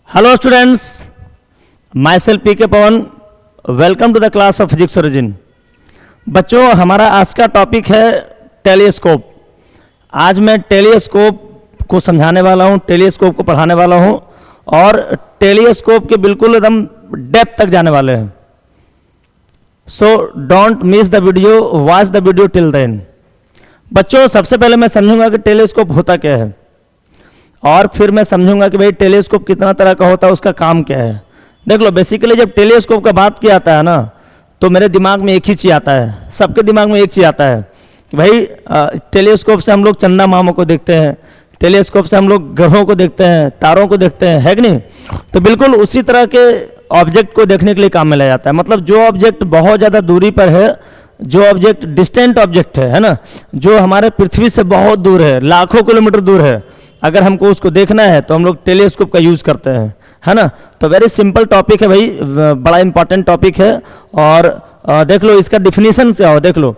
Hello students, myself PK Pawan, welcome to the class of physics origin. बच्चों, हमारा आज का टॉपिक है टेलीस्कोप। आज मैं टेलीस्कोप को समझाने वाला हूँ, टेलीस्कोप को पढ़ाने वाला हूँ और टेलीस्कोप के बिल्कुल एकदम डेप्थ तक जाने वाले हैं। So don't miss the video, watch the video till then. बच्चों, सबसे पहले मैं समझूंगा कि टेलीस्कोप होता क्या है और फिर मैं समझूंगा कि भाई टेलीस्कोप कितना तरह का होता है, उसका काम क्या है। देख लो, बेसिकली जब टेलीस्कोप का बात किया जाता है ना, तो मेरे दिमाग में एक ही चीज़ आता है, सबके दिमाग में एक चीज़ आता है कि भाई टेलीस्कोप से हम लोग चंदा मामा को देखते हैं, टेलीस्कोप से हम लोग ग्रहों को देखते हैं, तारों को देखते हैं, है कि नहीं। तो बिल्कुल उसी तरह के ऑब्जेक्ट को देखने के लिए काम में लाया जाता है। मतलब जो ऑब्जेक्ट बहुत ज़्यादा दूरी पर है, जो ऑब्जेक्ट डिस्टेंट ऑब्जेक्ट है ना, जो हमारे पृथ्वी से बहुत दूर है, लाखों किलोमीटर दूर है, अगर हमको उसको देखना है तो हम लोग टेलीस्कोप का यूज़ करते हैं, है ना। तो वेरी सिंपल टॉपिक है भाई, बड़ा इंपॉर्टेंट टॉपिक है। और देख लो इसका डिफिनीशन क्या हो, देख लो।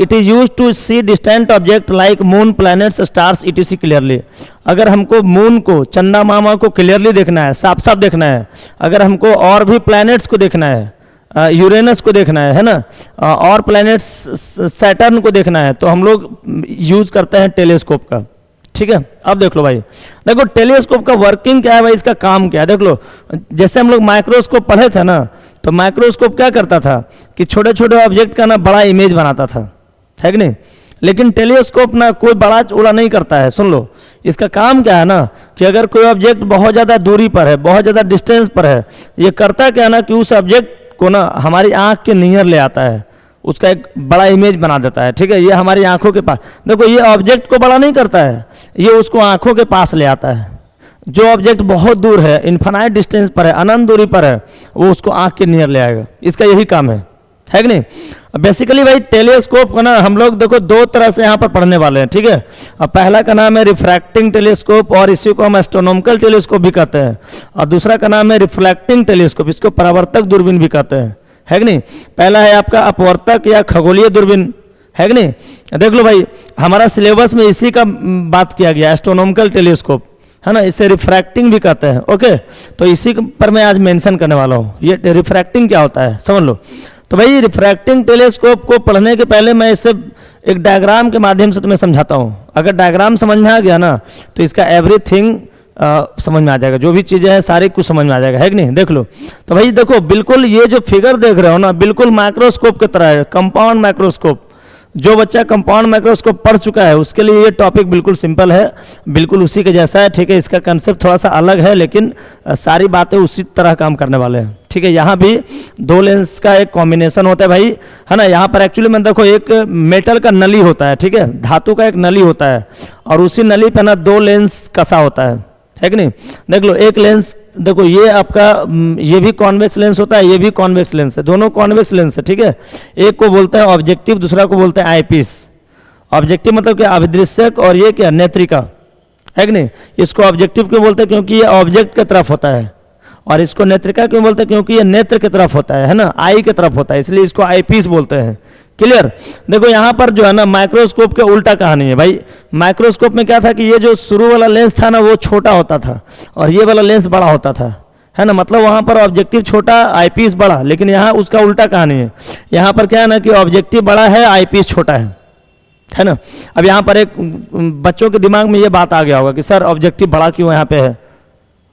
It is use to see distant object like moon, planets, stars etc clearly. अगर हमको मून को, चंदा मामा को क्लियरली देखना है, साफ साफ देखना है, अगर हमको और भी प्लैनेट्स को देखना है, यूरेनस को देखना है ना, और प्लैनेट्स सैटर्न को देखना है, तो हम लोग यूज करते हैं टेलीस्कोप का। ठीक है, अब देख लो भाई, देखो टेलीस्कोप का वर्किंग क्या है भाई, इसका काम क्या है। देख लो, जैसे हम लोग माइक्रोस्कोप पढ़े थे ना, तो माइक्रोस्कोप क्या करता था कि छोटे छोटे ऑब्जेक्ट का ना बड़ा इमेज बनाता था, है कि नहीं। लेकिन टेलीस्कोप ना कोई बड़ा चौड़ा नहीं करता है। सुन लो, इसका काम क्या है ना कि अगर कोई ऑब्जेक्ट बहुत ज़्यादा दूरी पर है, बहुत ज़्यादा डिस्टेंस पर है, ये करता क्या है ना कि उस ऑब्जेक्ट को ना हमारी आँख के नियर ले आता है, उसका एक बड़ा इमेज बना देता है। ठीक है, ये हमारी आंखों के पास, देखो ये ऑब्जेक्ट को बड़ा नहीं करता है, ये उसको आंखों के पास ले आता है। जो ऑब्जेक्ट बहुत दूर है, इन्फिनाइट डिस्टेंस पर है, अनंत दूरी पर है, वो उसको आंख के नियर ले आएगा। इसका यही काम है कि नहीं। बेसिकली भाई टेलीस्कोप को ना हम लोग देखो दो तरह से यहाँ पर पढ़ने वाले हैं। ठीक है, अब पहला का नाम है रिफ्रैक्टिंग टेलीस्कोप और इसी को हम एस्ट्रोनॉमिकल टेलीस्कोप भी कहते हैं, और दूसरा का नाम है रिफ्लेक्टिंग टेलीस्कोप, इसको परावर्तक दूरबीन भी कहते हैं, है कि नहीं। पहला है आपका अपवर्तक या खगोलीय दूरबीन, है कि नहीं। देख लो भाई, हमारा सिलेबस में इसी का बात किया गया, एस्ट्रोनॉमिकल टेलीस्कोप, है ना, इसे रिफ्रैक्टिंग भी कहते हैं। ओके, तो इसी पर मैं आज मेंशन करने वाला हूँ, ये रिफ्रैक्टिंग क्या होता है समझ लो। तो भाई रिफ्रैक्टिंग टेलीस्कोप को पढ़ने के पहले मैं इसे एक डायग्राम के माध्यम से तुम्हें समझाता हूँ। अगर डायग्राम समझ में आ गया ना, तो इसका एवरीथिंग समझ में आ जाएगा, जो भी चीज़ें हैं सारी कुछ समझ में आ जाएगा, है कि नहीं। देख लो, तो भाई देखो बिल्कुल ये जो फिगर देख रहे हो ना, बिल्कुल माइक्रोस्कोप की तरह है, कंपाउंड माइक्रोस्कोप। जो बच्चा कंपाउंड माइक्रोस्कोप पढ़ चुका है उसके लिए ये टॉपिक बिल्कुल सिंपल है, बिल्कुल उसी के जैसा है। ठीक है, इसका कंसेप्ट थोड़ा सा अलग है, लेकिन सारी बातें उसी तरह काम करने वाले हैं। ठीक है, यहाँ भी दो लेंस का एक कॉम्बिनेशन होता है भाई, है ना। यहाँ पर एक्चुअली में देखो एक मेटल का नली होता है, ठीक है, धातु का एक नली होता है, और उसी नली पर ना दो लेंस कसा होता है कि नहीं। देख लो, एक लेंस देखो, ये आपका ये भी कॉन्वेक्स लेंस होता है, ये भी कॉन्वेक्स लेंस है, दोनों कॉन्वेक्स लेंस है। ठीक है, एक को बोलते हैं ऑब्जेक्टिव, दूसरा को बोलते हैं आईपीस। ऑब्जेक्टिव मतलब क्या, अभिदृश्यक, और ये क्या, नेत्रिका, है कि नहीं। इसको ऑब्जेक्टिव क्यों बोलते हैं, क्योंकि ये ऑब्जेक्ट की तरफ होता है, और इसको नेत्रिका क्यों बोलते हैं, क्योंकि ये नेत्र की तरफ होता है ना, आई की तरफ होता है, इसलिए इसको आईपीस बोलते हैं। क्लियर। देखो यहाँ पर जो है ना माइक्रोस्कोप के उल्टा कहानी है भाई। माइक्रोस्कोप में क्या था कि ये जो शुरू वाला लेंस था ना वो छोटा होता था, और ये वाला लेंस बड़ा होता था, है ना। मतलब वहाँ पर ऑब्जेक्टिव छोटा, आईपीस बड़ा, लेकिन यहाँ उसका उल्टा कहानी है। यहाँ पर क्या है ना कि ऑब्जेक्टिव बड़ा है, आईपीस छोटा है ना। अब यहाँ पर एक बच्चों के दिमाग में ये बात आ गया होगा कि सर ऑब्जेक्टिव बड़ा क्यों यहाँ पे है,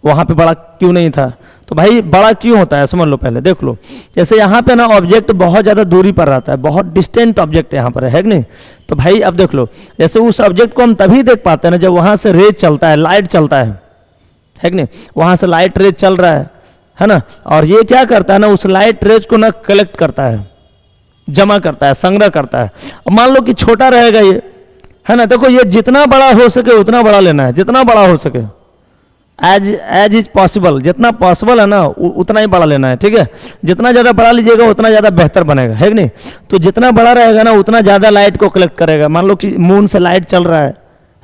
वहाँ पे बड़ा क्यों नहीं था। तो भाई बड़ा क्यों होता है समझ लो पहले। देख लो, जैसे यहाँ पे ना ऑब्जेक्ट बहुत ज़्यादा दूरी पर रहता है, बहुत डिस्टेंट ऑब्जेक्ट यहाँ पर है कि नहीं। तो भाई अब देख लो, जैसे उस ऑब्जेक्ट को हम तभी देख पाते हैं ना जब वहाँ से रेज चलता है, लाइट चलता है कि नहीं। वहाँ से लाइट रेज चल रहा है ना, और ये क्या करता है ना, उस लाइट रेज को ना कलेक्ट करता है, जमा करता है, संग्रह करता है। अब मान लो कि छोटा रहेगा ये, है ना। देखो, ये जितना बड़ा हो सके उतना बड़ा लेना है, जितना बड़ा हो सके, एज इज पॉसिबल, जितना पॉसिबल है ना उतना ही बड़ा लेना है। ठीक है, जितना ज़्यादा बड़ा लीजिएगा उतना ज़्यादा बेहतर बनेगा, है कि नहीं। तो जितना बड़ा रहेगा ना उतना ज़्यादा लाइट को कलेक्ट करेगा। मान लो कि मून से लाइट चल रहा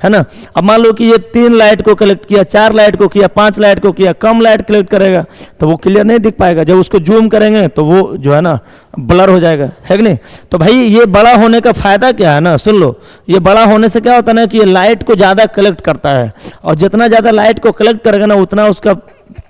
है ना। अब मान लो कि ये 3 लाइट को कलेक्ट किया, 4 लाइट को किया, 5 लाइट को किया, कम लाइट कलेक्ट करेगा तो वो क्लियर नहीं दिख पाएगा। जब उसको जूम करेंगे तो वो जो है ना ब्लर हो जाएगा, है कि नहीं। तो भाई ये बड़ा होने का फायदा क्या है ना, सुन लो। ये बड़ा होने से क्या होता है ना कि ये लाइट को ज़्यादा कलेक्ट करता है, और जितना ज़्यादा लाइट को कलेक्ट करेगा ना उतना उसका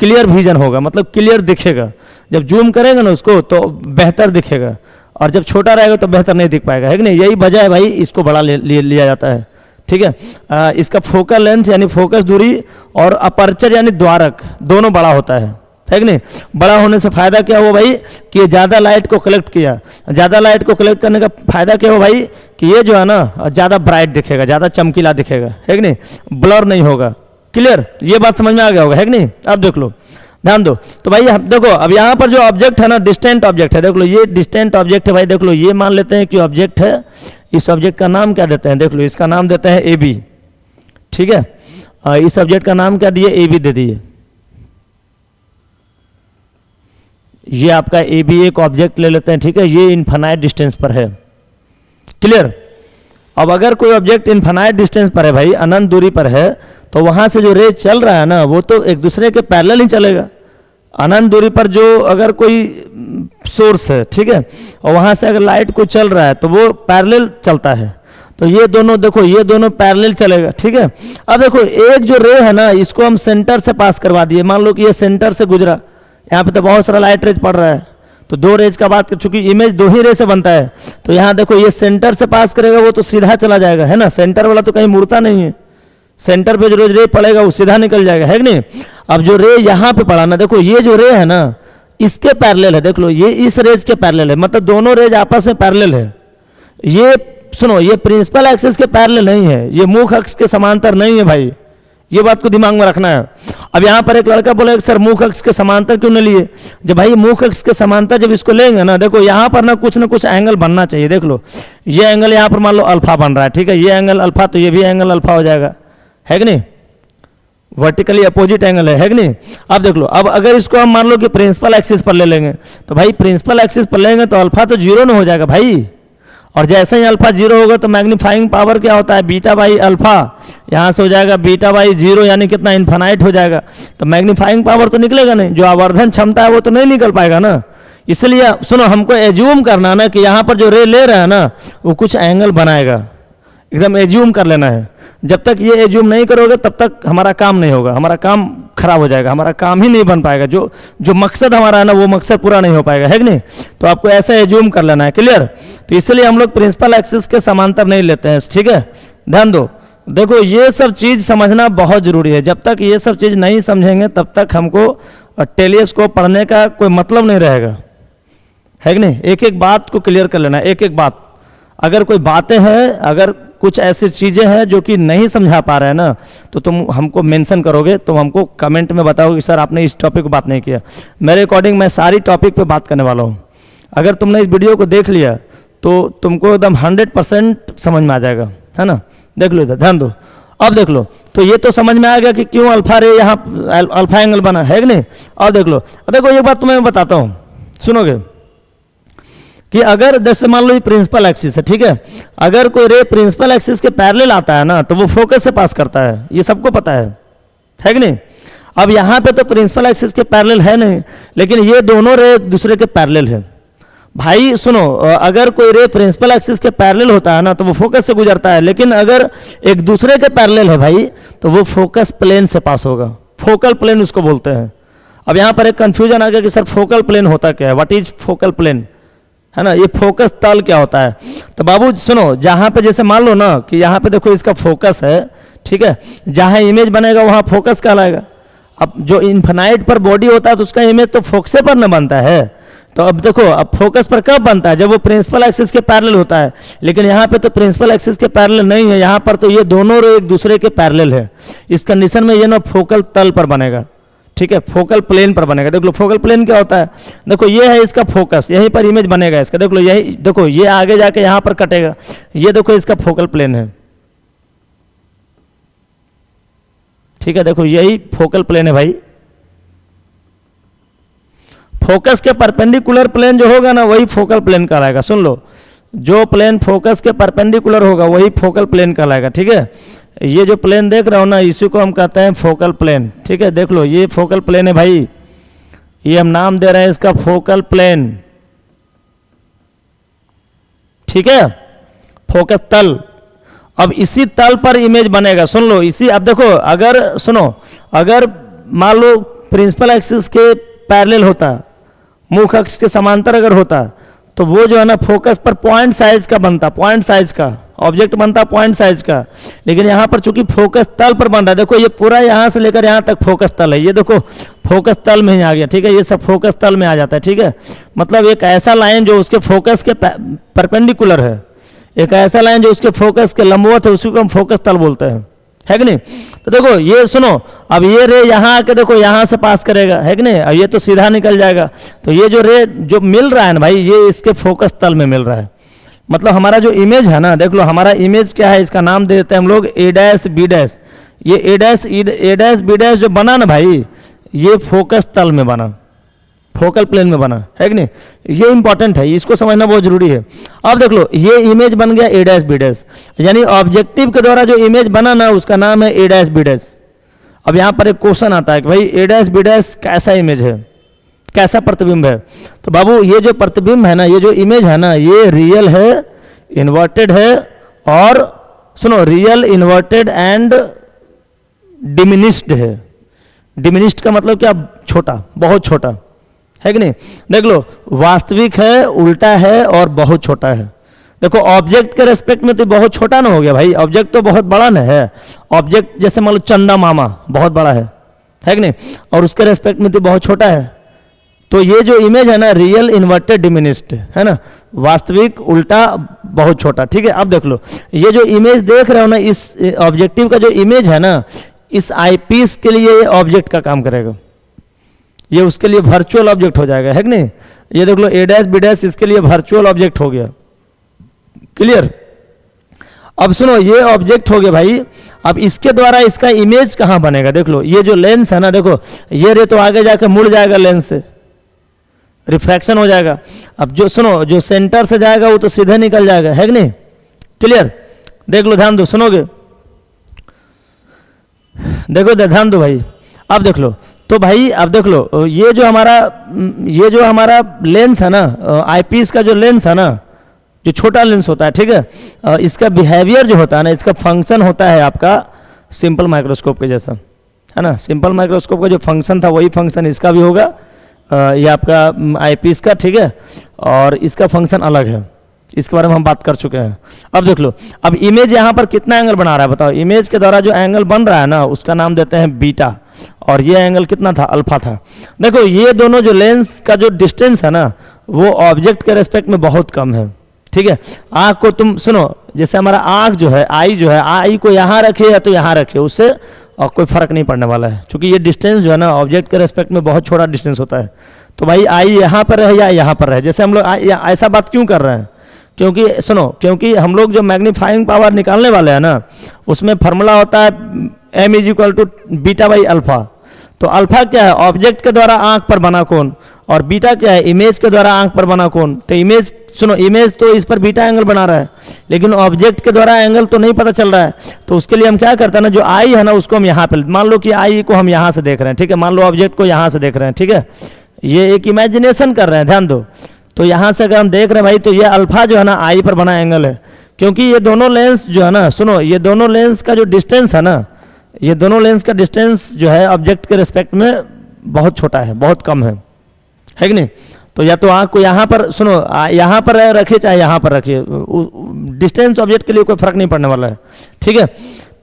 क्लियर विजन होगा, मतलब क्लियर दिखेगा। जब जूम करेंगे ना उसको तो बेहतर दिखेगा, और जब छोटा रहेगा तो बेहतर नहीं दिख पाएगा, है कि नहीं। यही वजह है भाई इसको बड़ा लिया जाता है, ठीक है। इसका फोकल लेंथ यानी फोकस दूरी और अपर्चर यानी द्वारक दोनों बड़ा होता है कि नहीं। बड़ा होने से फायदा क्या हुआ भाई कि ज़्यादा लाइट को कलेक्ट किया। ज़्यादा लाइट को कलेक्ट करने का फायदा क्या हुआ भाई कि ये जो है ना ज़्यादा ब्राइट दिखेगा, ज़्यादा चमकीला दिखेगा, है कि नहीं, ब्लर नहीं होगा। क्लियर, ये बात समझ में आ गया होगा, है कि नहीं। अब देख लो, ध्यान दो। तो भाई देखो अब यहाँ पर जो ऑब्जेक्ट है ना डिस्टेंट ऑब्जेक्ट है, देख लो ये डिस्टेंट ऑब्जेक्ट है भाई। देख लो ये मान लेते हैं कि ऑब्जेक्ट है, इस ऑब्जेक्ट का नाम क्या देते हैं, देख लो इसका नाम देते हैं ए बी, ठीक है। इस ऑब्जेक्ट का नाम क्या दिए, ए बी दे दिए। ये आपका ए बी एक ऑब्जेक्ट ले लेते हैं, ठीक है। ये इनफाइनाइट डिस्टेंस पर है, क्लियर। अब अगर कोई ऑब्जेक्ट इनफाइनाइट डिस्टेंस पर है भाई, अनंत दूरी पर है, तो वहां से जो रेज चल रहा है ना वो तो एक दूसरे के पैरेलल ही चलेगा। अनंत दूरी पर जो अगर कोई सोर्स है, ठीक है, और वहां से अगर लाइट को चल रहा है तो वो पैरेलल चलता है। तो ये दोनों देखो, ये दोनों पैरेलल चलेगा, ठीक है। अब देखो एक जो रे है ना इसको हम सेंटर से पास करवा दिए। मान लो कि ये सेंटर से गुजरा, यहाँ पे तो बहुत सारा लाइट रेज पड़ रहा है, तो दो रेज का बात, चूंकि इमेज दो ही रे से बनता है, तो यहाँ देखो ये सेंटर से पास करेगा वो तो सीधा चला जाएगा, है ना। सेंटर वाला तो कहीं मुड़ता नहीं है, सेंटर पे जो रे पड़ेगा वो सीधा निकल जाएगा, है कि नहीं। अब जो रे यहाँ पे पड़ा ना, देखो ये जो रे है ना इसके पैरेलल है, देख लो ये इस रेज के पैरेलल है, मतलब दोनों रेज आपस में पैरेलल है। ये सुनो, ये प्रिंसिपल एक्सिस के पैरेलल नहीं है, ये मुख्य अक्ष के समांतर नहीं है भाई, ये बात को दिमाग में रखना है। अब यहाँ पर एक लड़का बोले सर मुख्य अक्ष के समांतर क्यों नहीं लिए। जब भाई मुख्य अक्ष के समांतर जब इसको लेंगे ना, देखो यहाँ पर ना कुछ एंगल बनना चाहिए। देख लो ये एंगल यहाँ पर मान लो अल्फा बन रहा है, ठीक है, ये एंगल अल्फा, तो ये भी एंगल अल्फा हो जाएगा, है कि नहीं, वर्टिकली अपोजिट एंगल है कि नहीं। अब देख लो, अब अगर इसको हम मान लो कि प्रिंसिपल एक्सिस पर ले लेंगे, तो भाई प्रिंसिपल एक्सिस पर लेंगे तो अल्फा तो जीरो ना हो जाएगा भाई, और जैसे ही अल्फा जीरो होगा तो मैग्नीफाइंग पावर क्या होता है, बीटा बाई अल्फा, यहाँ से हो जाएगा बीटा बाई जीरो, यानी कितना इन्फानाइट हो जाएगा। तो मैग्नीफाइंग पावर तो निकलेगा नहीं, जो आवर्धन क्षमता है वो तो नहीं निकल पाएगा ना। इसलिए सुनो, हमको एज्यूम करना ना कि यहाँ पर जो रे ले रहा है ना वो कुछ एंगल बनाएगा, एकदम एज्यूम कर लेना है। जब तक ये एज्यूम नहीं करोगे तब तक हमारा काम नहीं होगा, हमारा काम खराब हो जाएगा, हमारा काम ही नहीं बन पाएगा, जो मकसद हमारा है ना वो मकसद पूरा नहीं हो पाएगा, है कि नहीं। तो आपको ऐसा एज्यूम कर लेना है, क्लियर। तो इसलिए हम लोग प्रिंसिपल एक्सिस के समांतर नहीं लेते हैं, ठीक है, ध्यान दो। देखो ये सब चीज समझना बहुत जरूरी है, जब तक ये सब चीज नहीं समझेंगे तब तक हमको टेलीस्कोप पढ़ने का कोई मतलब नहीं रहेगा, है कि नहीं। एक एक बात को क्लियर कर लेना, एक एक बात। अगर कोई बातें हैं, अगर कुछ ऐसी चीज़ें हैं जो कि नहीं समझा पा रहे हैं ना, तो तुम हमको मेंशन करोगे, तुम हमको कमेंट में बताओगे कि सर आपने इस टॉपिक पर बात नहीं किया। मेरे अकॉर्डिंग मैं सारी टॉपिक पे बात करने वाला हूँ। अगर तुमने इस वीडियो को देख लिया तो तुमको एकदम 100% समझ में आ जाएगा, है ना। देख लो इधर, ध्यान दो। अब देख लो, तो ये तो समझ में आ गया कि क्यों अल्फा रे यहाँ अल्फा एंगल बना, है कि नहीं। और देख लो, देखो ये बात तुम्हें बताता हूँ, सुनोगे कि अगर जैसे मान लो ये प्रिंसिपल एक्सिस है, ठीक है, अगर कोई रे प्रिंसिपल एक्सिस के पैरेलल आता है ना तो वो फोकस से पास करता है, ये सबको पता है कि नहीं। अब यहाँ पे तो प्रिंसिपल एक्सिस के पैरेलल है नहीं, लेकिन ये दोनों रे एक दूसरे के पैरेलल है भाई। सुनो, अगर कोई रे प्रिंसिपल एक्सिस के पैरेलल होता है ना तो वो फोकस से गुजरता है, लेकिन अगर एक दूसरे के पैरेलल है भाई तो वो फोकस प्लेन से पास होगा, फोकल प्लेन उसको बोलते हैं। अब यहाँ पर एक कंफ्यूजन आ गया कि सर फोकल प्लेन होता क्या है, व्हाट इज फोकल प्लेन, है ना, ये फोकस तल क्या होता है। तो बाबू सुनो, जहाँ पे जैसे मान लो ना कि यहाँ पे देखो इसका फोकस है, ठीक है, जहाँ इमेज बनेगा वहाँ फोकस कहलाएगा। अब जो इन्फिनाइट पर बॉडी होता है तो उसका इमेज तो फोकसे पर न बनता है। तो अब देखो, अब फोकस पर कब बनता है, जब वो प्रिंसिपल एक्सिस के पैरेलल होता है, लेकिन यहाँ पे तो प्रिंसिपल एक्सिस के पैरेलल नहीं है, यहाँ पर तो ये दोनों रे एक दूसरे के पैरेलल है। इस कंडीशन में ये ना फोकल तल पर बनेगा, ठीक है, फोकल प्लेन पर बनेगा। देख लो फोकल प्लेन क्या होता है, देखो ये है इसका फोकस, यहीं पर इमेज बनेगा इसका, देख लो यही, देखो ये आगे जाके यहाँ पर कटेगा, ये देखो इसका फोकल प्लेन है, ठीक है, देखो यही फोकल प्लेन है भाई। फोकस के परपेंडिकुलर प्लेन जो होगा ना वही फोकल प्लेन कहलाएगा। सुन लो, जो प्लेन फोकस के परपेंडिकुलर होगा वही फोकल प्लेन कहलाएगा, ठीक है। ये जो प्लेन देख रहे हो ना इसी को हम कहते हैं फोकल प्लेन, ठीक है। देख लो ये फोकल प्लेन है भाई, ये हम नाम दे रहे हैं इसका फोकल प्लेन, ठीक है, फोकस तल। अब इसी तल पर इमेज बनेगा, सुन लो इसी। अब देखो, अगर सुनो, अगर मान लो प्रिंसिपल एक्सिस के पैरेलल होता, मुख्य अक्ष के समांतर अगर होता, तो वो जो है ना फोकस पर पॉइंट साइज का बनता, पॉइंट साइज का ऑब्जेक्ट बनता, पॉइंट साइज का। लेकिन यहाँ पर चूंकि फोकस तल पर बन रहा है, देखो ये पूरा यहाँ से लेकर यहाँ तक फोकस तल है, ये देखो फोकस तल में ही आ गया, ठीक है, ये सब फोकस तल में आ जाता है, ठीक है। मतलब एक ऐसा लाइन जो उसके फोकस के परपेंडिकुलर है, एक ऐसा लाइन जो उसके फोकस के लंबवत है, उसी को हम फोकस तल बोलते हैं, है कि नहीं। तो देखो ये सुनो, अब ये रे यहाँ आके देखो यहाँ से पास करेगा, है कि नहीं, अब ये तो सीधा निकल जाएगा। तो ये जो रे जो मिल रहा है ना भाई, ये इसके फोकस तल में मिल रहा है। मतलब हमारा जो इमेज है ना, देख लो हमारा इमेज क्या है, इसका नाम दे देते हैं हम लोग ए डैश बी डैश। ये ए डैश बी डैश जो बना ना भाई, ये फोकस तल में बना, फोकल प्लेन में बना, है कि नहीं। ये इंपॉर्टेंट है, इसको समझना बहुत जरूरी है। अब देख लो ये इमेज बन गया ए डैश बी डैश, यानी ऑब्जेक्टिव के द्वारा जो इमेज बना ना उसका नाम है ए डैश बी डैश। अब यहाँ पर एक क्वेश्चन आता है कि भाई ए डैश बी डैश कैसा इमेज है, कैसा प्रतिबिंब है। तो बाबू ये जो प्रतिबिंब है ना, ये जो इमेज है ना, ये रियल है, इन्वर्टेड है, और सुनो रियल, इन्वर्टेड एंड डिमिनिश्ड है। डिमिनिश्ड का मतलब क्या, छोटा, बहुत छोटा, है कि नहीं। देख लो वास्तविक है, उल्टा है और बहुत छोटा है। देखो ऑब्जेक्ट के रेस्पेक्ट में तो बहुत छोटा ना हो गया भाई, ऑब्जेक्ट तो बहुत बड़ा ना है। ऑब्जेक्ट जैसे मान लो चंदा मामा बहुत बड़ा है कि नहीं, और उसके रेस्पेक्ट में तो बहुत छोटा है। तो ये जो इमेज है ना, रियल, इन्वर्टेड, डिमिनिश्ड, है ना, वास्तविक, उल्टा, बहुत छोटा, ठीक है। अब देख लो ये जो इमेज देख रहे हो ना, इस ऑब्जेक्टिव का जो इमेज है ना, इस आईपीस के लिए ये ऑब्जेक्ट का काम करेगा, ये उसके लिए वर्चुअल ऑब्जेक्ट हो जाएगा, है कि नहीं। ये देख लो ए डैश बी डैश इसके लिए वर्चुअल ऑब्जेक्ट हो गया, क्लियर। अब सुनो ये ऑब्जेक्ट हो गया भाई, अब इसके द्वारा इसका इमेज कहाँ बनेगा, देख लो ये जो लेंस है ना, देखो ये रे तो आगे जाकर मुड़ जाएगा, लेंस से रिफ्रैक्शन हो जाएगा। अब जो सुनो जो सेंटर से जाएगा वो तो सीधे निकल जाएगा, है कि नहीं, क्लियर। देख लो ध्यान दो, सुनोगे, देखो ध्यान दो भाई। अब देख लो, तो भाई अब देख लो ये जो हमारा लेंस है ना, आईपीस का जो लेंस है ना, जो छोटा लेंस होता है, ठीक है, इसका बिहेवियर जो होता है ना, इसका फंक्शन होता है आपका सिंपल माइक्रोस्कोप के जैसा, है ना। सिंपल माइक्रोस्कोप का जो फंक्शन था वही फंक्शन इसका भी होगा, ये आपका आईपीस का, ठीक है, और इसका फंक्शन अलग है, इसके बारे में हम बात कर चुके हैं। अब देख लो, अब इमेज यहाँ पर कितना एंगल बना रहा है बताओ। इमेज के द्वारा जो एंगल बन रहा है ना उसका नाम देते हैं बीटा, और ये एंगल कितना था, अल्फा था। देखो ये दोनों जो लेंस का जो डिस्टेंस है ना, वो ऑब्जेक्ट के रेस्पेक्ट में बहुत कम है, ठीक है। आँख को तुम सुनो, जैसे हमारा आँख जो है, आई को यहाँ रखे या तो यहाँ रखे, उससे और कोई फर्क नहीं पड़ने वाला है, क्योंकि ये डिस्टेंस जो है ना ऑब्जेक्ट के रेस्पेक्ट में बहुत छोटा डिस्टेंस होता है। तो भाई आई यहाँ पर रहे या यहाँ पर रहे, जैसे हम लोग ऐसा बात क्यों कर रहे हैं, क्योंकि सुनो, क्योंकि हम लोग जो मैग्नीफाइंग पावर निकालने वाले हैं ना, उसमें फार्मूला होता है m = बीटा बाई अल्फा। तो अल्फा क्या है, ऑब्जेक्ट के द्वारा आंख पर बना कोण, और बीटा क्या है, इमेज के द्वारा आंख पर बना कोण। तो इमेज सुनो, इमेज तो इस पर बीटा एंगल बना रहा है, लेकिन ऑब्जेक्ट के द्वारा एंगल तो नहीं पता चल रहा है। तो उसके लिए हम क्या करते हैं ना, जो आई है ना उसको हम यहाँ पे, मान लो कि आई को हम यहाँ से देख रहे हैं, ठीक है, मान लो ऑब्जेक्ट को यहाँ से देख रहे हैं, ठीक है, ये एक इमेजिनेशन कर रहे हैं, ध्यान दो। तो यहाँ से अगर हम देख रहे हैं भाई, तो ये अल्फा जो है ना आई पर बना एंगल है, क्योंकि ये दोनों लेंस जो है ना, सुनो ये दोनों लेंस का जो डिस्टेंस है ना, ये दोनों लेंस का डिस्टेंस जो है ऑब्जेक्ट के रिस्पेक्ट में बहुत छोटा है, बहुत कम है कि नहीं। तो या तो आँख को यहाँ पर सुनो, यहाँ पर रखिए चाहे यहाँ पर रखिए, डिस्टेंस ऑब्जेक्ट के लिए कोई फर्क नहीं पड़ने वाला है, ठीक है।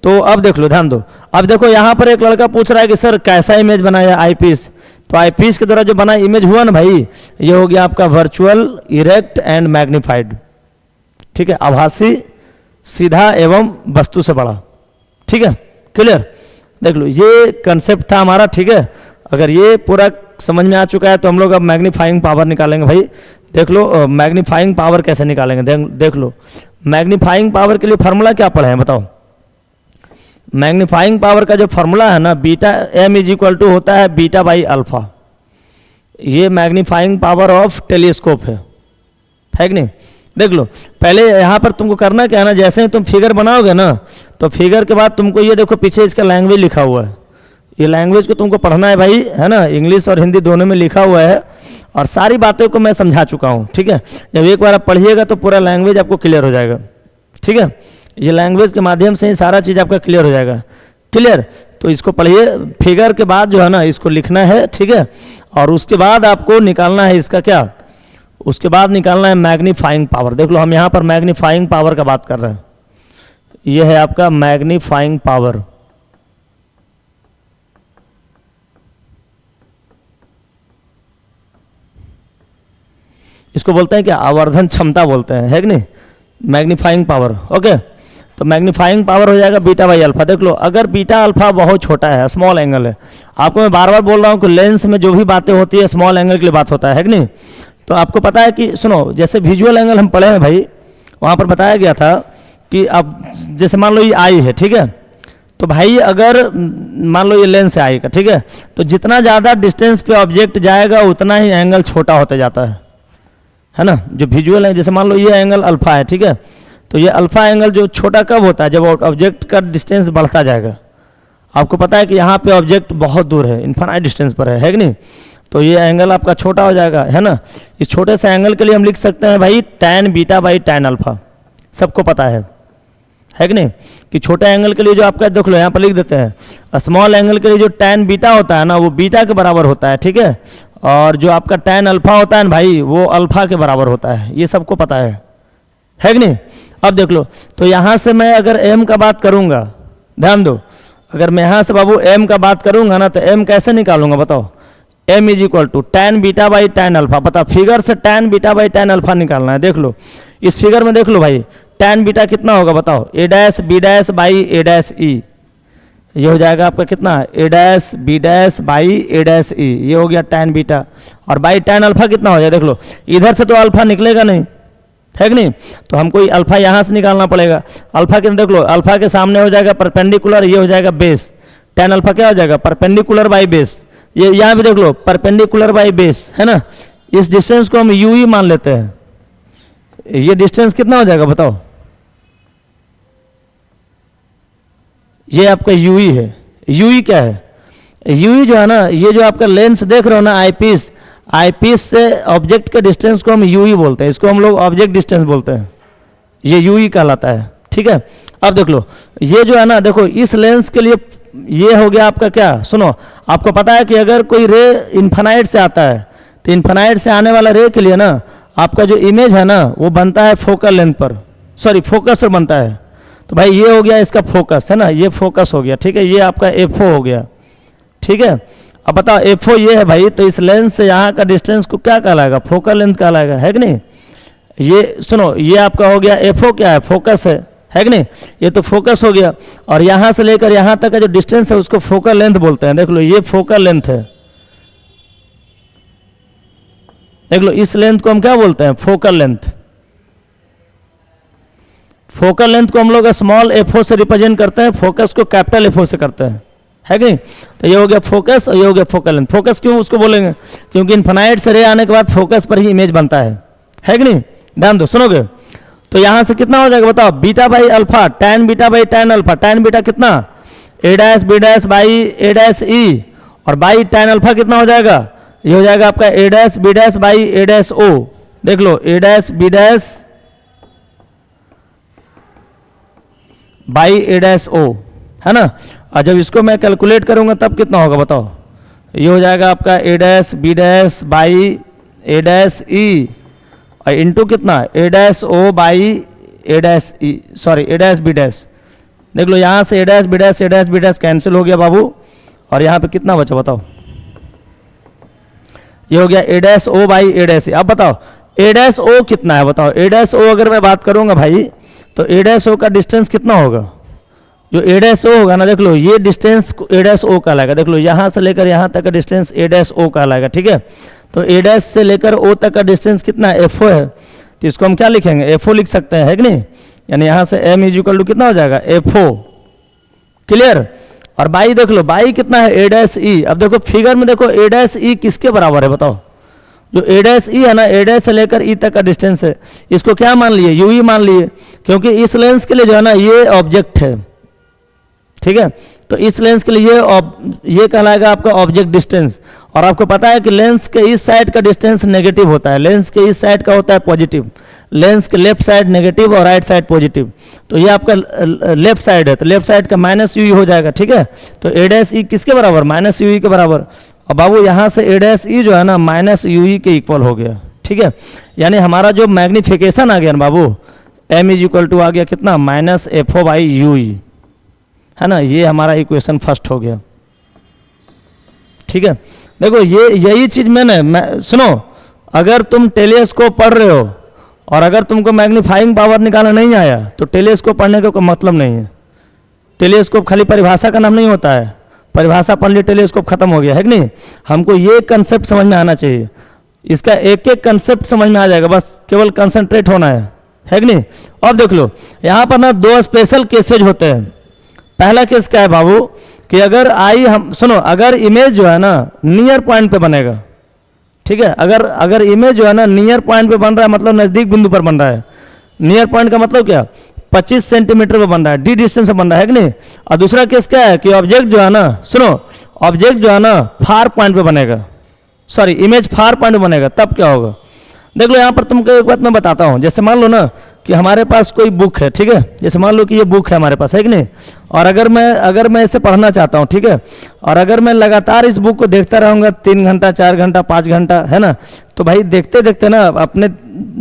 तो अब देख लो, ध्यान दो। अब देखो यहाँ पर एक लड़का पूछ रहा है कि सर कैसा इमेज बनाया आईपीस। तो आईपीस के द्वारा जो बना इमेज हुआ ना भाई, ये हो गया आपका वर्चुअल, इरेक्ट एंड मैग्नीफाइड, ठीक है, आभासी, सीधा एवं वस्तु से बड़ा, ठीक है, क्लियर। देख लो ये कंसेप्ट था हमारा, ठीक है। अगर ये पूरा समझ में आ चुका है तो हम लोग अब मैग्नीफाइंग पावर निकालेंगे भाई। देख लो मैग्नीफाइंग पावर कैसे निकालेंगे, देख लो मैग्नीफाइंग पावर के लिए फार्मूला क्या पढ़े हैं बताओ। मैग्नीफाइंग पावर का जो फार्मूला है ना, बीटा m = होता है बीटा बाई अल्फा। ये मैग्नीफाइंग पावर ऑफ टेलीस्कोप है कि नहीं। देख लो पहले यहाँ पर तुमको करना क्या है ना, जैसे ही तुम फिगर बनाओगे ना, तो फिगर के बाद तुमको ये देखो पीछे इसका लैंग्वेज लिखा हुआ है, ये लैंग्वेज को तुमको पढ़ना है भाई, है ना, इंग्लिश और हिंदी दोनों में लिखा हुआ है, और सारी बातों को मैं समझा चुका हूँ, ठीक है। जब एक बार आप पढ़िएगा तो पूरा लैंग्वेज आपको क्लियर हो जाएगा, ठीक है। ये लैंग्वेज के माध्यम से ही सारा चीज़ आपका क्लियर हो जाएगा, क्लियर। तो इसको पढ़िए, फिगर के बाद जो है ना इसको लिखना है, ठीक है। और उसके बाद आपको निकालना है इसका क्या, उसके बाद निकालना है मैग्नीफाइंग पावर। देख लो हम यहाँ पर मैग्नीफाइंग पावर का बात कर रहे हैं, ये है आपका मैग्नीफाइंग पावर। इसको बोलते हैं क्या, आवर्धन क्षमता बोलते हैं, है कि नहीं, मैग्नीफाइंग पावर। ओके, तो मैग्नीफाइंग पावर हो जाएगा बीटा बाई अल्फा। देख लो अगर बीटा अल्फा बहुत छोटा है, स्मॉल एंगल है, आपको मैं बार बार बोल रहा हूँ कि लेंस में जो भी बातें होती है स्मॉल एंगल के लिए बात होता है कि नहीं। तो आपको पता है कि सुनो, जैसे विजुअल एंगल हम पढ़े हैं भाई, वहाँ पर बताया गया था कि अब जैसे मान लो ये आई है, ठीक है, तो भाई अगर मान लो ये लेंस है आई का, ठीक है, तो जितना ज़्यादा डिस्टेंस पे ऑब्जेक्ट जाएगा उतना ही एंगल छोटा होता जाता है ना। जो विजुअल है, जैसे मान लो ये एंगल अल्फा है, ठीक है, तो ये अल्फा एंगल जो छोटा कब होता है, जब ऑब्जेक्ट का डिस्टेंस बढ़ता जाएगा। आपको पता है कि यहाँ पे ऑब्जेक्ट बहुत दूर है, इन्फिनाइट डिस्टेंस पर है कि नहीं, तो ये एंगल आपका छोटा हो जाएगा, है ना। इस छोटे से एंगल के लिए हम लिख सकते हैं भाई tan beta by tan alpha, सबको पता है कि नहीं, कि छोटे एंगल के लिए जो आपका, देख लो यहाँ पर लिख देते हैं, स्मॉल एंगल के लिए जो tan बीटा होता है ना वो बीटा के बराबर होता है, ठीक है, और जो आपका tan अल्फा होता है ना भाई वो अल्फा के बराबर होता है, ये सबको पता है कि नहीं। अब देख लो, तो यहाँ से मैं अगर m का बात करूँगा, ध्यान दो, अगर मैं यहाँ से बाबू m का बात करूँगा ना तो m कैसे निकालूंगा बताओ, m is equal to tan beta by tan alpha. पता फिगर से tan beta by tan alpha निकालना है। देख लो इस फिगर में, देख लो भाई tan बीटा कितना होगा बताओ, a dash b dash by a dash e, ये हो जाएगा आपका कितना, a dash b dash by a dash e, ये हो गया tan बीटा। और बाई tan अल्फा कितना हो जाए, देख लो इधर से तो अल्फा निकलेगा नहीं, है कि नहीं, तो हमको अल्फा यहाँ से निकालना पड़ेगा। अल्फा के देख लो, अल्फा के सामने हो जाएगा परपेंडिकुलर, ये हो जाएगा बेस, tan अल्फा क्या हो जाएगा, परपेंडिकुलर बाई बेस। ये यहाँ भी देख लो परपेंडिकुलर बाई बेस, है ना। इस डिस्टेंस को हम यू ही मान लेते हैं, ये डिस्टेंस कितना हो जाएगा बताओ, ये आपका यू ही है। यू ही क्या है, यू ही जो है ना, ये जो आपका लेंस देख रहे हो ना आईपीस, आईपीस से ऑब्जेक्ट के डिस्टेंस को हम यू ही बोलते हैं, इसको हम लोग ऑब्जेक्ट डिस्टेंस बोलते हैं, ये यू ही कहलाता है, ठीक है। अब देख लो ये जो है ना, देखो इस लेंस के लिए ये हो गया आपका क्या, सुनो आपको पता है कि अगर कोई रे इन्फिनाइट से आता है तो इन्फिनाइट से आने वाला रे के लिए ना आपका जो इमेज है ना वो बनता है फोकल लेंथ पर, सॉरी फोकस पर बनता है। तो भाई ये हो गया इसका फोकस, है ना, ये फोकस हो गया, ठीक है, ये आपका एफओ हो गया, ठीक है। अब बताओ एफओ ये है भाई, तो इस लेंस से यहाँ का डिस्टेंस को क्या कहलाएगा, फोकल लेंथ कहलाएगा, है कि नहीं। ये सुनो ये आपका हो गया एफओ क्या है, फोकस है कि नहीं, ये तो फोकस हो गया। और यहाँ से लेकर यहाँ तक का जो डिस्टेंस है उसको फोकल लेंथ बोलते हैं। देख लो ये फोकल लेंथ है, देख लो इस लेंथ को हम क्या बोलते हैं, फोकल लेंथ। फोकल लेंथ को हम लोग स्मॉल एफओ से रिप्रेजेंट करते हैं, फोकस को कैपिटल एफओ से करते हैं, है कि नहीं। तो ये हो गया फोकस और ये हो गया फोकल लेंथ। फोकस क्यों उसको बोलेंगे, क्योंकि इन्फिनाइट से रे आने के बाद फोकस पर ही इमेज बनता है कि नहीं। ध्यान दो, सुनोगे तो यहां से कितना हो जाएगा बताओ, beta by alpha, tan beta by tan alpha, tan beta कितना, a dash b dash by a dash e, और बाई tan अल्फा कितना हो जाएगा, ये हो जाएगा आपका a dash b dash by a dash o। देख लो a dash b dash by a dash o, है ना। और जब इसको मैं कैलकुलेट करूंगा तब कितना होगा बताओ, ये हो जाएगा आपका a dash b dash by a dash e और इंटू कितना a dash o by a dash e, sorry a dash b dash. देख लो यहाँ से a dash b dash cancel हो गया बाबू, और यहाँ पे कितना बचा बताओ, ये हो गया a dash o by a dash e। अब बताओ a डैश o कितना है बताओ, a डैश o अगर मैं बात करूंगा भाई तो a डैश o का डिस्टेंस कितना होगा, जो a डैश o होगा ना, देख लो ये डिस्टेंस a डैश o कहलाएगा। देख लो यहाँ से लेकर यहाँ तक का डिस्टेंस a डैश o कहलाएगा, ठीक है। तो a डैश से लेकर o तक का डिस्टेंस कितना fo है, तो इसको हम क्या लिखेंगे, fo लिख सकते हैं, है कि नहीं। यानी यहाँ से m इज इक्वल टू कितना हो जाएगा fo, क्लियर। और बाई देख लो बाई कितना है a डैश e। अब देखो फिगर में देखो a डैश e किसके बराबर है बताओ, जो a डैश e है ना, a डैश से लेकर e तक का डिस्टेंस है, इसको क्या मान लिए, u ही मान लिए, क्योंकि इस लेंस के लिए जो है ना ये ऑब्जेक्ट है, ठीक है। तो इस लेंस के लिए ये कहलाएगा आपका ऑब्जेक्ट डिस्टेंस। और आपको पता है कि लेंस के इस साइड का डिस्टेंस नेगेटिव होता है, लेंस के इस साइड का होता है पॉजिटिव, लेंस के लेफ्ट साइड नेगेटिव और राइट साइड पॉजिटिव। तो ये आपका लेफ्ट साइड है, तो लेफ्ट साइड का माइनस यू हो जाएगा, ठीक है। तो ए डैश ई किसके बराबर, माइनस यू के बराबर। और बाबू यहाँ से ए डैश ई जो है ना माइनस यू के इक्वल हो गया, ठीक है। यानी हमारा जो मैग्निफिकेशन आ गया ना बाबू, एम इज इक्वल टू आ गया कितना, minus F O by U E, है ना। ये हमारा इक्वेशन फर्स्ट हो गया, ठीक है। देखो यही चीज मैं सुनो, अगर तुम टेलीस्कोप पढ़ रहे हो और अगर तुमको मैग्नीफाइंग पावर निकालना नहीं आया तो टेलीस्कोप पढ़ने का कोई मतलब नहीं है। टेलीस्कोप खाली परिभाषा का नाम नहीं होता है, परिभाषा पढ़ ली टेलीस्कोप खत्म हो गया, है कि नहीं। हमको ये कंसेप्ट समझ में आना चाहिए, इसका एक एक कंसेप्ट समझ में आ जाएगा, बस केवल कंसंट्रेट होना है कि नहीं। अब देख लो यहाँ पर ना दो स्पेशल केसेज होते हैं। पहला केस क्या है बाबू कि अगर सुनो, अगर इमेज जो है ना नियर पॉइंट पे बनेगा, ठीक है। अगर इमेज जो है ना नियर पॉइंट पे बन रहा है, मतलब नजदीक बिंदु पर बन रहा है। नियर पॉइंट का मतलब क्या, 25 सेंटीमीटर पे बन रहा है, डी डिस्टेंस से बन रहा है कि नहीं। और दूसरा केस क्या है कि ऑब्जेक्ट जो है ना, सुनो, ऑब्जेक्ट जो है ना फार पॉइंट पे बनेगा, सॉरी इमेज फार पॉइंट पे बनेगा, तब क्या होगा। देख लो यहाँ पर तुमको एक बात मैं बताता हूँ। जैसे मान लो ना कि हमारे पास कोई बुक है, ठीक है। जैसे मान लो कि ये बुक है हमारे पास, है कि नहीं। और अगर मैं इसे पढ़ना चाहता हूँ, ठीक है, और अगर मैं लगातार इस बुक को देखता रहूँगा 3 घंटा 4 घंटा 5 घंटा, है ना, तो भाई देखते देखते ना अपने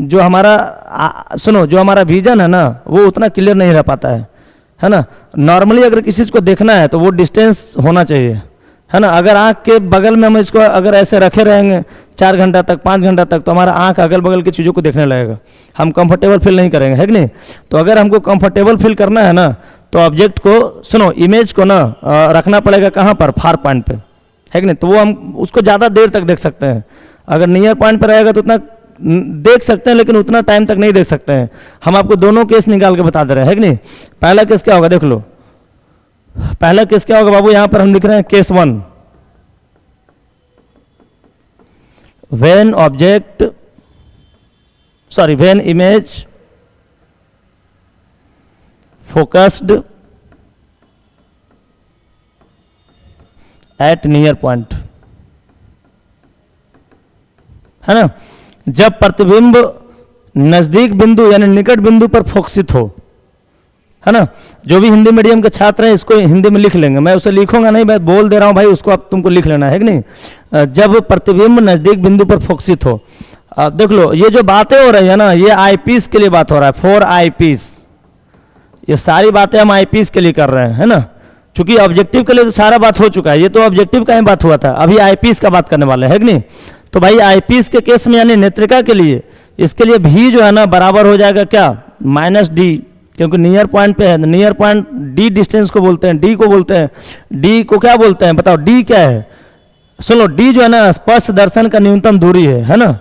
जो हमारा सुनो जो हमारा विजन है ना वो उतना क्लियर नहीं रह पाता है ना। नॉर्मली अगर किसी चीज़ को देखना है तो वो डिस्टेंस होना चाहिए, है ना। अगर आँख के बगल में हम इसको अगर ऐसे रखे रहेंगे 4 घंटा तक 5 घंटा तक तो हमारा आँख अगल बगल की चीज़ों को देखने लगेगा, हम कंफर्टेबल फील नहीं करेंगे, है कि नहीं। तो अगर हमको कंफर्टेबल फील करना है ना तो ऑब्जेक्ट को सुनो इमेज को ना रखना पड़ेगा कहाँ पर, फार पॉइंट पे, है कि नहीं। तो वो हम उसको ज़्यादा देर तक देख सकते हैं। अगर नियर पॉइंट पर रहेगा तो उतना देख सकते हैं लेकिन उतना टाइम तक नहीं देख सकते हैं। हम आपको दोनों केस निकाल के बता दे रहे हैं, है कि नहीं। पहला केस क्या होगा देख लो, पहला केस क्या होगा बाबू, यहां पर हम लिख रहे हैं case 1, when image focused at near point, है ना। जब प्रतिबिंब नजदीक बिंदु यानी निकट बिंदु पर फोकसित हो, है ना। जो भी हिंदी मीडियम के छात्र हैं इसको हिंदी में लिख लेंगे, मैं उसे लिखूंगा नहीं, मैं बोल दे रहा हूं भाई, उसको आप तुमको लिख लेना है कि नहीं। जब प्रतिबिंब नजदीक बिंदु पर फोकसित हो। देख लो ये जो बातें हो रही है ना ये आईपीस के लिए बात हो रहा है, 4 आईपीस। ये सारी बातें हम आईपीस के लिए कर रहे हैं, है ना। चूंकि ऑब्जेक्टिव के लिए तो सारा बात हो चुका है, ये तो ऑब्जेक्टिव का ही बात हुआ था, अभी आईपीस का बात करने वाले हैं, है कि नहीं। तो भाई आईपीस के केस में यानी नेत्रिका के लिए इसके लिए भी जो है ना बराबर हो जाएगा क्या, -d, क्योंकि नियर पॉइंट पे है। नियर पॉइंट डी डिस्टेंस को बोलते हैं, डी को बोलते हैं, डी को क्या बोलते हैं बताओ, डी क्या है। सुनो डी जो है ना स्पर्श दर्शन का न्यूनतम दूरी है ना।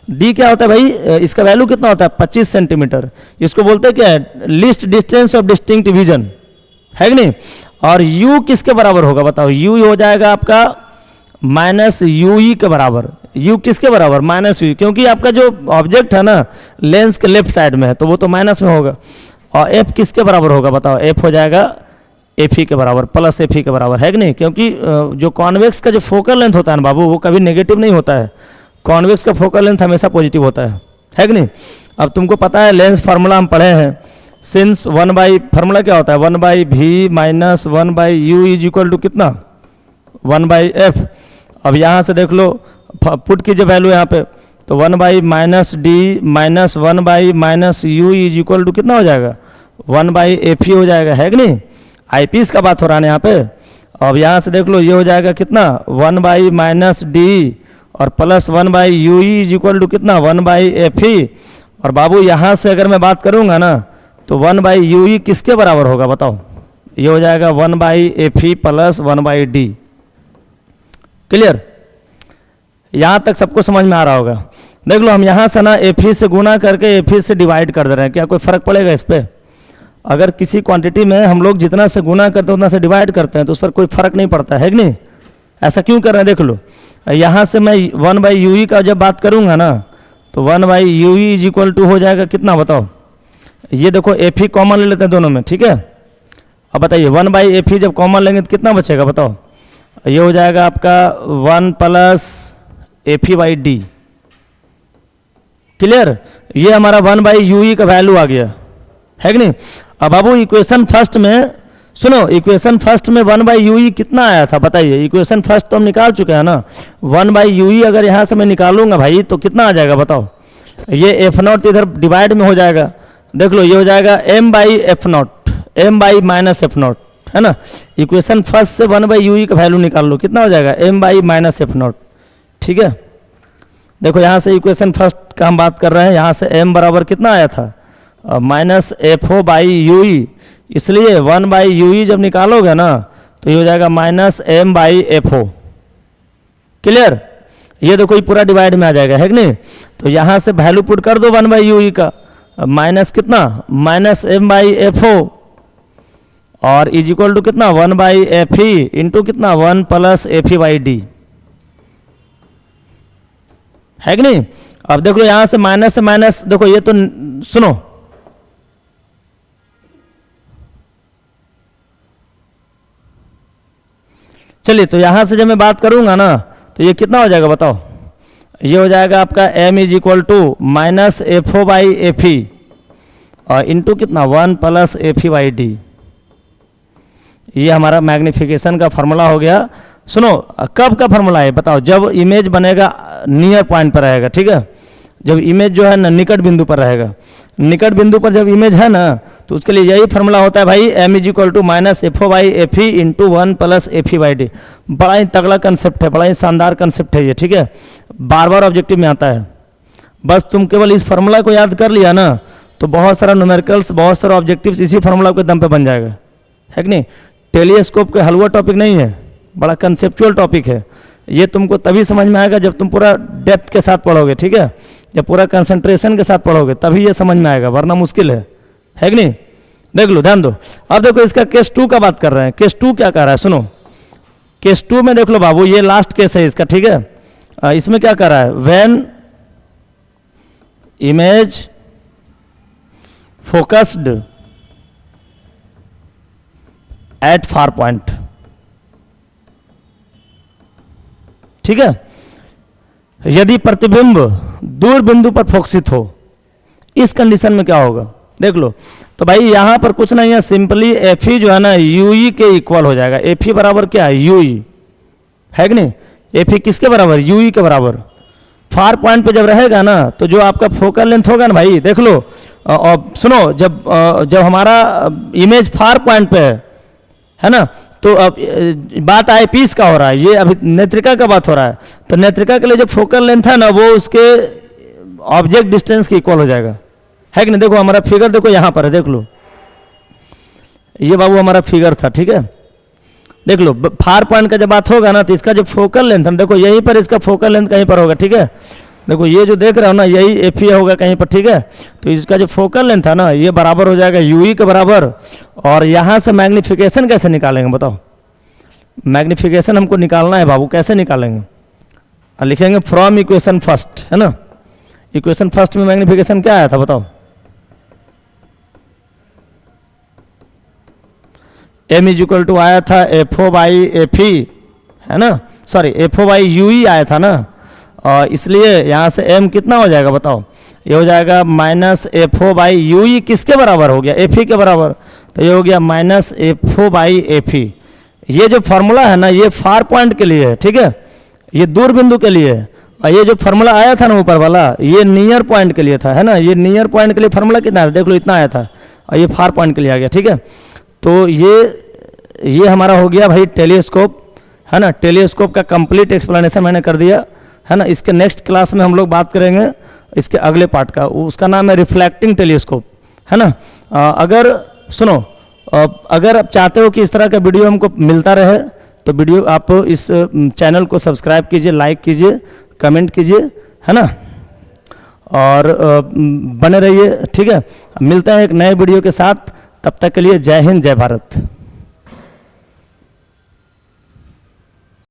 डी क्या होता है भाई, इसका वैल्यू कितना होता है 25 सेंटीमीटर। इसको बोलते हैं क्या है, least distance of distinct vision, है कि नहीं। और u किसके बराबर होगा बताओ, u हो जाएगा आपका -ue के बराबर। u किसके बराबर, -u, क्योंकि आपका जो ऑब्जेक्ट है ना लेंस के लेफ्ट साइड में है तो वो तो माइनस में होगा। और f किसके बराबर होगा बताओ, f हो जाएगा एफ ई के बराबर, प्लस एफ ई के बराबर, है कि नहीं। क्योंकि जो कॉन्वेक्स का जो फोकल लेंथ होता है ना बाबू वो कभी नेगेटिव नहीं होता है, कॉन्वेक्स का फोकल लेंथ हमेशा पॉजिटिव होता है कि नहीं। अब तुमको पता है लेंस फार्मूला हम पढ़े हैं, सिंस 1 फार्मूला क्या होता है, 1/v minus 1/u is equal to कितना 1/f। अब यहाँ से देख लो पुट कीजिए वैल्यू यहाँ पे, तो 1/-d minus 1/-u is equal to कितना हो जाएगा 1/f हो जाएगा, है कि नहीं। आईपीस का बात हो रहा है यहाँ पे। अब यहाँ से देख लो ये हो जाएगा कितना 1/-d और plus 1/u is equal to कितना 1/f। और बाबू यहाँ से अगर मैं बात करूँगा ना तो 1/u किसके बराबर होगा बताओ, ये हो जाएगा 1/f प्लस 1/d। क्लियर, यहाँ तक सबको समझ में आ रहा होगा। देख लो हम यहाँ से ना एफ से गुना करके एफ से डिवाइड कर दे रहे हैं, क्या कोई फर्क पड़ेगा इस पर। अगर किसी क्वांटिटी में हम लोग जितना से गुना करते हैं उतना से डिवाइड करते हैं तो उस पर कोई फर्क नहीं पड़ता है कि नहीं। ऐसा क्यों कर रहे हैं देख लो, यहाँ से मैं 1/u का जब बात करूँगा ना तो 1/u इज इक्वल टू हो जाएगा कितना बताओ, ये देखो एफ ही कॉमन ले लेते हैं दोनों में, ठीक है। अब बताइए 1/Fe जब कॉमन लेंगे तो कितना बचेगा बताओ, ये हो जाएगा आपका 1 + Fe/d। क्लियर, ये हमारा 1/UE का वैल्यू आ गया है कि नहीं। अब बाबू इक्वेशन फर्स्ट में सुनो, इक्वेशन फर्स्ट में 1/UE कितना आया था बताइए, इक्वेशन फर्स्ट तो हम निकाल चुके हैं ना। 1/UE अगर यहाँ से मैं निकालूंगा भाई तो कितना आ जाएगा बताओ, ये F0 इधर डिवाइड में हो जाएगा, देख लो ये हो जाएगा m/F0, m/-F0 है ना। इक्वेशन फर्स्ट से 1/UE का वैल्यू निकाल लो, कितना हो जाएगा m/-F0। ठीक है, देखो यहाँ से इक्वेशन फर्स्ट का हम बात कर रहे हैं, यहाँ से m बराबर कितना आया था -FO/UE, इसलिए 1/UE जब निकालोगे ना तो ये हो जाएगा -m/FO। क्लियर, ये देखो ये पूरा डिवाइड में आ जाएगा है कि नहीं। तो यहाँ से वैल्यू पुट कर दो 1/UE का, माइनस कितना -m/FO और इज इक्वल टू कितना 1/Fe इंटू कितना 1 + Fe/d है कि नहीं। अब देखो यहां से माइनस देखो ये तो सुनो, चलिए तो यहां से जब मैं बात करूंगा ना तो ये कितना हो जाएगा बताओ, ये हो जाएगा आपका m is equal to -FO/Fe और इंटू कितना 1 + Fe/d। ये हमारा मैग्निफिकेशन का फॉर्मूला हो गया। सुनो, कब का फॉर्मूला है बताओ, जब इमेज बनेगा नियर पॉइंट पर रहेगा। ठीक है, जब इमेज जो है ना निकट बिंदु पर रहेगा, निकट बिंदु पर जब इमेज है ना तो उसके लिए यही फॉर्मूला होता है भाई, m is equal to -FO/Fe into 1 + Fe/d। बड़ा ही तगड़ा कंसेप्ट है, बड़ा ही शानदार कंसेप्ट है ये। ठीक है, बार बार ऑब्जेक्टिव में आता है, बस तुम केवल इस फार्मूला को याद कर लिया ना तो बहुत सारा न्यूमेरिकल्स, बहुत सारा ऑब्जेक्टिव्स इसी फार्मूला के दम पे बन जाएगा है कि नहीं। टेलीस्कोप के हलवा टॉपिक नहीं है, बड़ा कंसेप्चुअल टॉपिक है। ये तुमको तभी समझ में आएगा जब तुम पूरा डेप्थ के साथ पढ़ोगे। ठीक है, जब पूरा कंसंट्रेशन के साथ पढ़ोगे तभी ये समझ में आएगा, वरना मुश्किल है कि नहीं। देख लो, ध्यान दो। अब देखो इसका केस 2 का बात कर रहे हैं। केस 2 क्या कर रहा है सुनो, केस 2 में देख लो बाबू, ये लास्ट केस है इसका। ठीक है, इसमें क्या कर रहा है, when image focused at far point. ठीक है, यदि प्रतिबिंब दूर बिंदु पर फोकसित हो, इस कंडीशन में क्या होगा देख लो। तो भाई यहां पर कुछ नहीं है, सिंपली Fe जो है ना UE के इक्वल हो जाएगा। Fe बराबर क्या है UE है कि नहीं। Fe किसके बराबर, UE के बराबर। फार पॉइंट पे जब रहेगा ना तो जो आपका फोकल लेंथ होगा ना भाई, देख लो और सुनो, जब हमारा इमेज फार पॉइंट पे है ना, तो अब बात आई पीस का हो रहा है, ये अभी नेत्रिका का बात हो रहा है। तो नेत्रिका के लिए जो फोकल लेंथ है ना वो उसके ऑब्जेक्ट डिस्टेंस के इक्वल हो जाएगा है कि नहीं। देखो हमारा फिगर देखो यहाँ पर है, देख लो ये बाबू हमारा फिगर था। ठीक है, देख लो फार पॉइंट का जब बात होगा ना तो इसका जो फोकल लेंथ है, देखो यहीं पर इसका फोकल लेंथ कहीं पर होगा। ठीक है, देखो ये जो देख रहे हो ना यही Fe होगा कहीं पर। ठीक है, तो इसका जो फोकल लेंथ है ना ये बराबर हो जाएगा UE के बराबर। और यहाँ से मैग्निफिकेशन कैसे निकालेंगे बताओ, मैग्निफिकेशन हमको निकालना है बाबू, कैसे निकालेंगे, लिखेंगे फ्रॉम इक्वेशन फर्स्ट है ना। इक्वेशन फर्स्ट में मैग्निफिकेशन क्या आया था बताओ, m इज इक्वल टू आया था FO/Fe है ना, सॉरी FO/UE आया था ना, और इसलिए यहाँ से m कितना हो जाएगा बताओ, ये हो जाएगा -FO/UE किसके बराबर हो गया, Fe के बराबर। तो ये हो गया -FO/Fe। ये जो फार्मूला है ना ये फार पॉइंट के लिए है। ठीक है, ये दूर बिंदु के लिए है। और ये जो फार्मूला आया था ना ऊपर वाला ये नियर पॉइंट के लिए था है ना। ये नियर पॉइंट के लिए फार्मूला कितना है देख लो, इतना आया था, और ये फार पॉइंट के लिए आ गया। ठीक है, तो ये हमारा हो गया भाई टेलीस्कोप है ना। टेलीस्कोप का कंप्लीट एक्सप्लेनेशन मैंने कर दिया है ना। इसके नेक्स्ट क्लास में हम लोग बात करेंगे इसके अगले पार्ट का, उसका नाम है रिफ्लेक्टिंग टेलीस्कोप है ना। अगर सुनो, अगर आप चाहते हो कि इस तरह का वीडियो हमको मिलता रहे तो वीडियो आप इस चैनल को सब्सक्राइब कीजिए, लाइक कीजिए, कमेंट कीजिए है ना, और बने रहिए। ठीक है, मिलते हैं एक नए वीडियो के साथ, तब तक के लिए जय हिंद जय भारत।